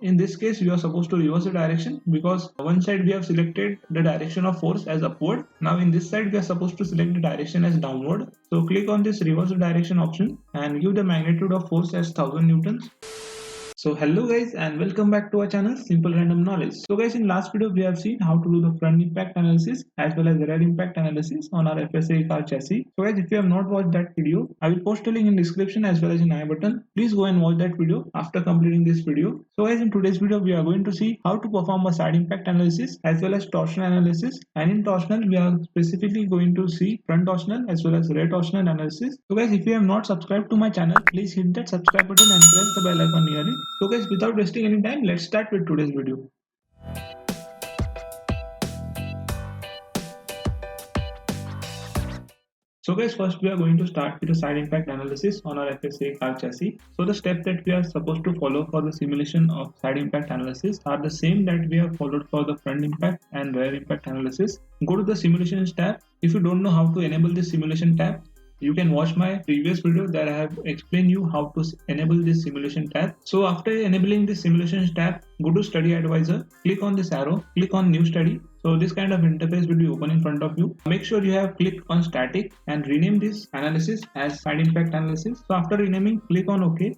In this case, we are supposed to reverse the direction because one side we have selected the direction of force as upward. Now in this side, we are supposed to select the direction as downward. So click on this reverse the direction option and give the magnitude of force as 1000 newtons. So hello guys and welcome back to our channel Simple Random Knowledge. So guys, in last video we have seen how to do the front impact analysis as well as the rear impact analysis on our FSA car chassis. So guys, if you have not watched that video, I will post a link in description as well as in I button. Please go and watch that video after completing this video. So guys, in today's video we are going to see how to perform a side impact analysis as well as torsional analysis, and in torsional we are specifically going to see front torsional as well as rear torsional analysis. So guys, if you have not subscribed to my channel, please hit that subscribe button and press the bell icon near it. So guys, without wasting any time, let's start with today's video. So guys, first we are going to start with the side impact analysis on our FSA car chassis. So the steps that we are supposed to follow for the simulation of side impact analysis are the same that we have followed for the front impact and rear impact analysis. Go to the simulations tab. If you don't know how to enable this simulation tab, you can watch my previous video that I have explained you how to enable this simulation tab. So after enabling this simulations tab, go to study advisor, click on this arrow, click on new study. So this kind of interface will be open in front of you. Make sure you have clicked on static and rename this analysis as side impact analysis. So after renaming, click on OK.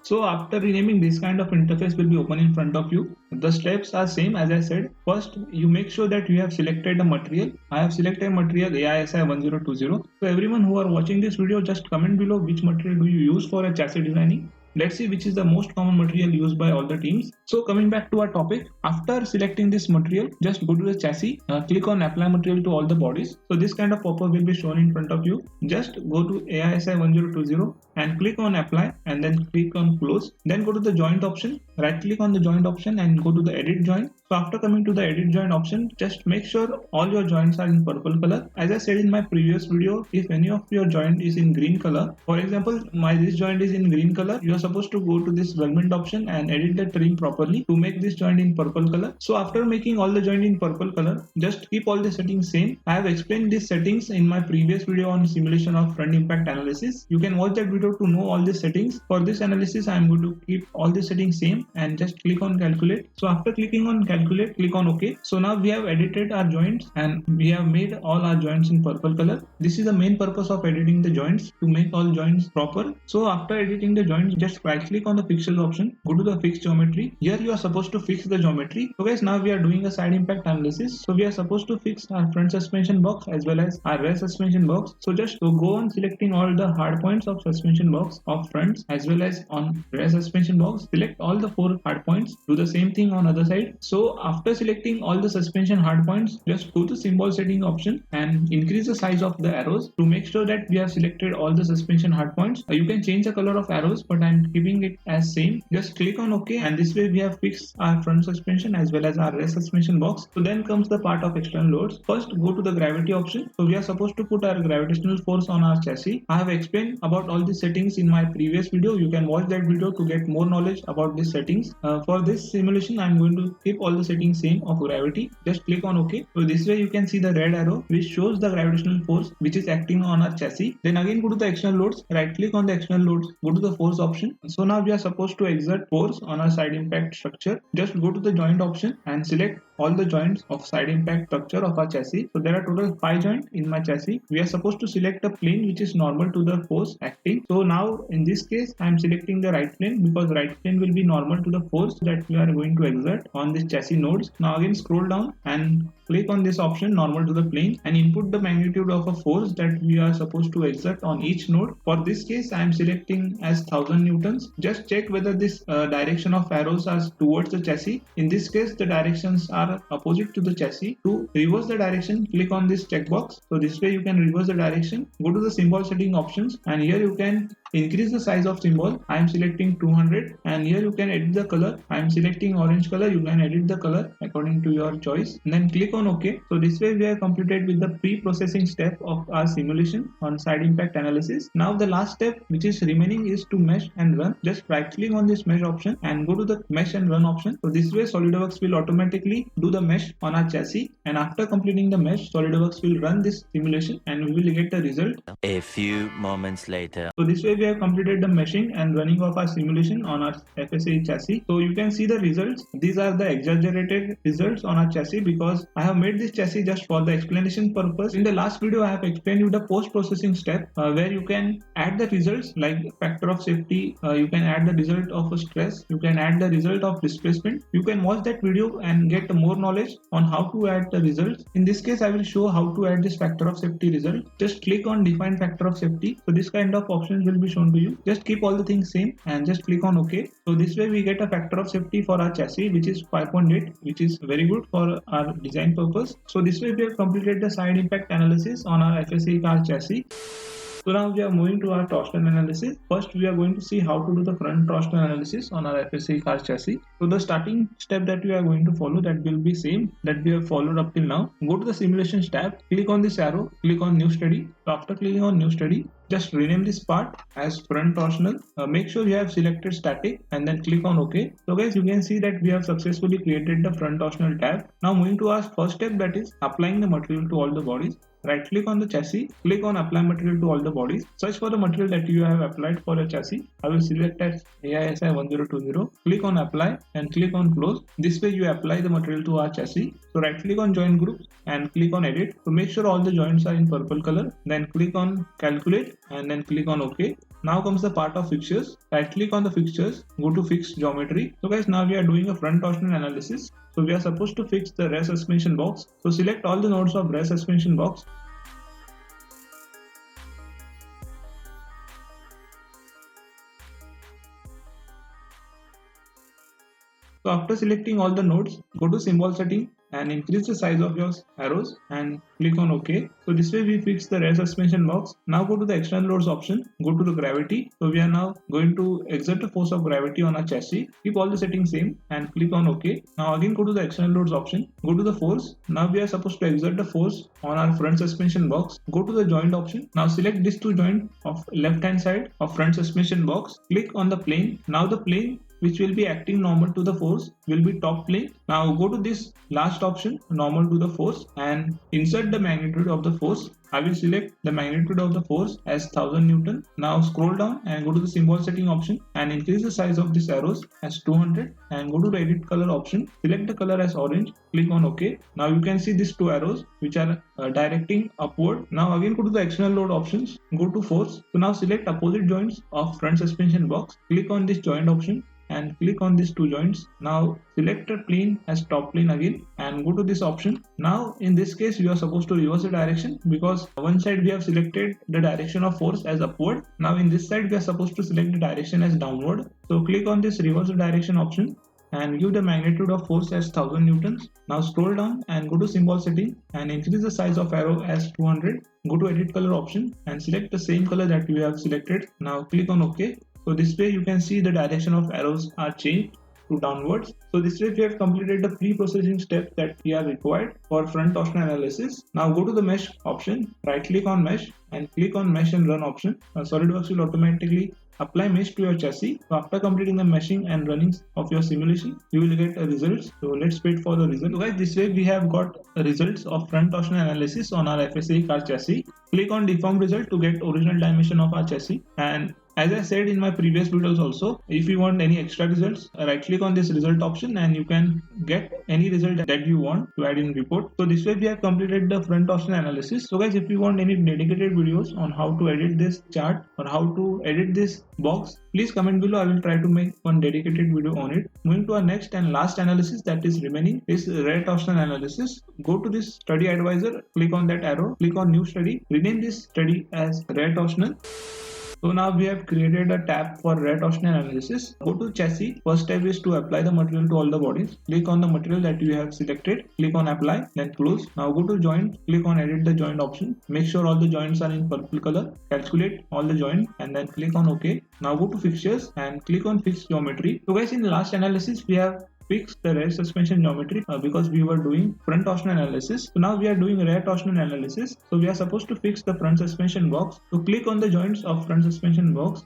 So after renaming, this kind of interface will be open in front of you. The steps are same as I said. First, you make sure that you have selected a material. I have selected material AISI 1020. So everyone who are watching this video, just comment below which material do you use for a chassis designing. Let's see which is the most common material used by all the teams. So coming back to our topic, after selecting this material, just go to the chassis, click on apply material to all the bodies. So this kind of pop-up will be shown in front of you. Just go to AISI 1020 and click on apply and then click on close. Then go to the joint option, right click on the joint option and go to the edit joint. So after coming to the edit joint option, just make sure all your joints are in purple color. As I said in my previous video, if any of your joint is in green color, for example, this joint is in green color, you are supposed to go to this weldment option and edit the trim properly to make this joint in purple color. So after making all the joint in purple color, just keep all the settings same. I have explained these settings in my previous video on simulation of front impact analysis. You can watch that video to know all these settings. For this analysis, I am going to keep all the settings same and just click on calculate. So after clicking on calculate, click on OK. So now we have edited our joints and we have made all our joints in purple color. This is the main purpose of editing the joints, to make all joints proper. So after editing the joints, just right click on the pixel option, go to the fix geometry. Here you are supposed to fix the geometry. So guys, now we are doing a side impact analysis. So we are supposed to fix our front suspension box as well as our rear suspension box. So just go on selecting all the hard points of suspension box of fronts as well as on rear suspension box. Select all the 4 hard points. Do the same thing on other side. So after selecting all the suspension hard points, just go to symbol setting option and increase the size of the arrows to make sure that we have selected all the suspension hard points. You can change the color of arrows, but I'm keeping it as same. Just click on OK, and this way we have fixed our front suspension as well as our rear suspension box. So then comes the part of external loads. First, go to the gravity option. So we are supposed to put our gravitational force on our chassis. I have explained about all the settings in my previous video. You can watch that video to get more knowledge about these settings. For this simulation, I'm going to keep all the settings same of gravity. Just click on OK. So this way you can see the red arrow which shows the gravitational force which is acting on our chassis. Then again go to the external loads, right click on the external loads, go to the force option. So now we are supposed to exert force on our side impact structure. Just go to the joint option and select all the joints of side impact structure of our chassis. So there are total 5 joints in my chassis. We are supposed to select a plane which is normal to the force acting. So now in this case I am selecting the right plane because right plane will be normal to the force that we are going to exert on this chassis nodes. Now again scroll down and click on this option normal to the plane and input the magnitude of a force that we are supposed to exert on each node. For this case I am selecting as 1000 newtons. Just check whether this direction of arrows are towards the chassis. In this case the directions are opposite to the chassis. To reverse the direction, click on this checkbox. So this way you can reverse the direction. Go to the symbol setting options and here you can increase the size of symbol. I am selecting 200 and here you can edit the color. I am selecting orange color. You can edit the color according to your choice and then click on OK. So this way we are completed with the pre-processing step of our simulation on side impact analysis. Now the last step which is remaining is to mesh and run. Just right click on this mesh option and go to the mesh and run option. So this way SolidWorks will automatically do the mesh on our chassis, and after completing the mesh, SolidWorks will run this simulation and we will get the result. A few moments later. So this way we have completed the meshing and running of our simulation on our FSAE chassis. So you can see the results. These are the exaggerated results on our chassis because I have made this chassis just for the explanation purpose. In the last video I have explained you the post-processing step where you can add the results like factor of safety, you can add the result of a stress, you can add the result of displacement. You can watch that video and get more knowledge on how to add the results. In this case I will show how to add this factor of safety result. Just click on define factor of safety. So this kind of options will be shown to you. Just keep all the things same and just click on OK. So this way we get a factor of safety for our chassis which is 5.8, which is very good for our design purpose. So this way we have completed the side impact analysis on our FSAE car chassis. So now we are moving to our torsional analysis. First we are going to see how to do the front torsional analysis on our FSAE car chassis. So the starting step that we are going to follow, that will be same that we have followed up till now. Go to the simulations tab, click on this arrow, click on new study. So after clicking on new study, just rename this part as front torsional. Make sure you have selected static and then click on OK. So guys, you can see that we have successfully created the front torsional tab. Now moving to our first step, that is applying the material to all the bodies. Right click on the chassis, click on apply material to all the bodies. Search for the material that you have applied for your chassis. I will select as AISI 1020. Click on apply and click on close. This way you apply the material to our chassis. So right click on joint groups and click on edit. So make sure all the joints are in purple color. Then click on calculate and then click on OK. Now comes the part of fixtures. Right click on the fixtures, go to fix geometry. So guys, now we are doing a front torsional analysis. So we are supposed to fix the rear suspension box. So select all the nodes of rear suspension box. So after selecting all the nodes, go to symbol setting and increase the size of your arrows and click on OK. So this way we fix the rear suspension box. Now go to the external loads option, go to the gravity. So we are now going to exert the force of gravity on our chassis. Keep all the settings same and click on OK. Now again go to the external loads option, go to the force. Now we are supposed to exert the force on our front suspension box. Go to the joint option. Now select these two joints of left hand side of front suspension box. Click on the plane. Now the plane which will be acting normal to the force will be top plane. Now go to this last option, normal to the force, and insert the magnitude of the force. I will select the magnitude of the force as 1000 Newton. Now scroll down and go to the symbol setting option and increase the size of these arrows as 200 and go to the edit color option. Select the color as orange, click on OK. Now you can see these two arrows which are directing upward. Now again go to the external load options, go to force. So now select opposite joints of front suspension box, click on this joint option and click on these two joints. Now select the plane as top plane again and go to this option. Now in this case you are supposed to reverse the direction because one side we have selected the direction of force as upward. Now in this side we are supposed to select the direction as downward. So click on this reverse the direction option and give the magnitude of force as 1000 newtons. Now scroll down and go to symbol setting and increase the size of arrow as 200. Go to edit color option and select the same color that we have selected. Now click on OK. So this way you can see the direction of arrows are changed to downwards. So this way we have completed the pre-processing steps that we are required for front torsional analysis. Now go to the mesh option, right click on mesh and click on mesh and run option. SolidWorks will automatically apply mesh to your chassis. So after completing the meshing and running of your simulation, you will get a results. So let's wait for the result. So guys, this way we have got results of front torsional analysis on our FSAE car chassis. Click on deform result to get original dimension of our chassis. And as I said in my previous videos also, if you want any extra results, right click on this result option and you can get any result that you want to add in report. So this way we have completed the front torsional analysis. So guys, if you want any dedicated videos on how to edit this chart or how to edit this box, please comment below. I will try to make one dedicated video on it. Moving to our next and last analysis that is remaining is rear torsional analysis. Go to this study advisor, click on that arrow, click on new study, rename this study as rear torsional. So now we have created a tab for rear torsional analysis. Go to chassis. First step is to apply the material to all the bodies. Click on the material that you have selected. Click on apply, then close. Now go to joint. Click on edit the joint option. Make sure all the joints are in purple color. Calculate all the joints and then click on OK. Now go to fixtures and click on fix geometry. So guys, in the last analysis we have fix the rear suspension geometry because we were doing front torsional analysis. So now we are doing rear torsional analysis. So we are supposed to fix the front suspension box. So click on the joints of front suspension box.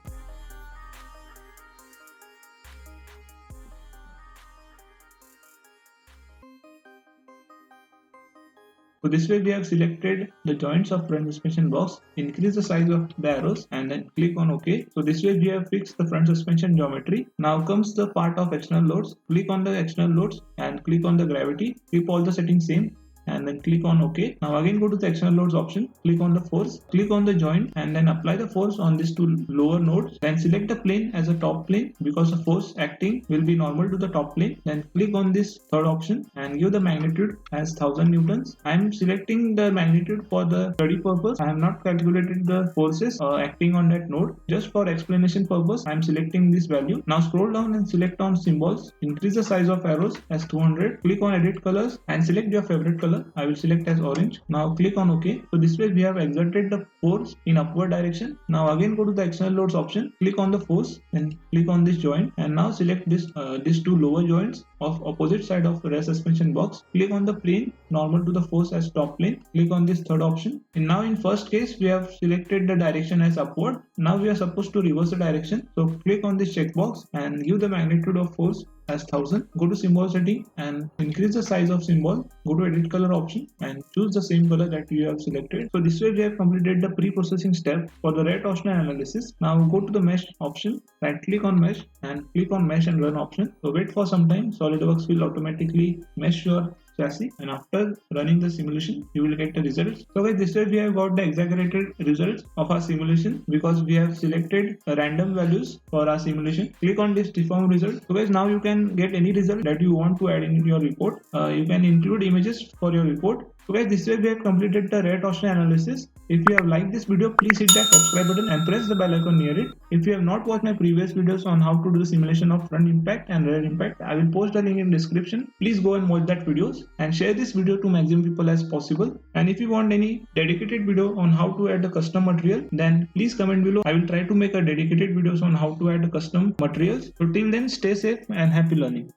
So this way we have selected the joints of front suspension box, increase the size of the arrows and then click on OK. So this way we have fixed the front suspension geometry. Now comes the part of external loads. Click on the external loads and click on the gravity. Keep all the settings same and then click on OK. Now again go to the external loads option, click on the force, click on the joint and then apply the force on these two lower nodes. Then select the plane as a top plane because the force acting will be normal to the top plane. Then click on this third option and give the magnitude as 1000 newtons. I am selecting the magnitude for the study purpose. I have not calculated the forces acting on that node. Just for explanation purpose, I am selecting this value. Now scroll down and select on symbols. Increase the size of arrows as 200. Click on edit colors and select your favorite color. I will select as orange. Now click on OK. So this way we have exerted the force in upward direction. Now again go to the external loads option. Click on the force and click on this joint and now select these two lower joints of opposite side of the rear suspension box. Click on the plane normal to the force as top plane. Click on this third option. And now in first case we have selected the direction as upward. Now we are supposed to reverse the direction. So click on this checkbox and give the magnitude of force as 1000. Go to symbol setting and increase the size of symbol. Go to edit color option and choose the same color that you have selected. So this way we have completed the pre-processing step for the rear torsional analysis. Now go to the mesh option, right click on mesh and click on mesh and run option. So wait for some time. SolidWorks will automatically mesh your chassis and after running the simulation you will get the results. So guys, this way we have got the exaggerated results of our simulation because we have selected random values for our simulation. Click on this deform result. So guys, now you can get any result that you want to add in your report. You can include images for your report. So guys, this way we have completed the rear torsional analysis. If you have liked this video, please hit that subscribe button and press the bell icon near it. If you have not watched my previous videos on how to do the simulation of front impact and rear impact, I will post the link in description. Please go and watch that videos and share this video to maximum people as possible. And if you want any dedicated video on how to add the custom material, then please comment below. I will try to make a dedicated videos on how to add the custom materials. So till then, stay safe and happy learning.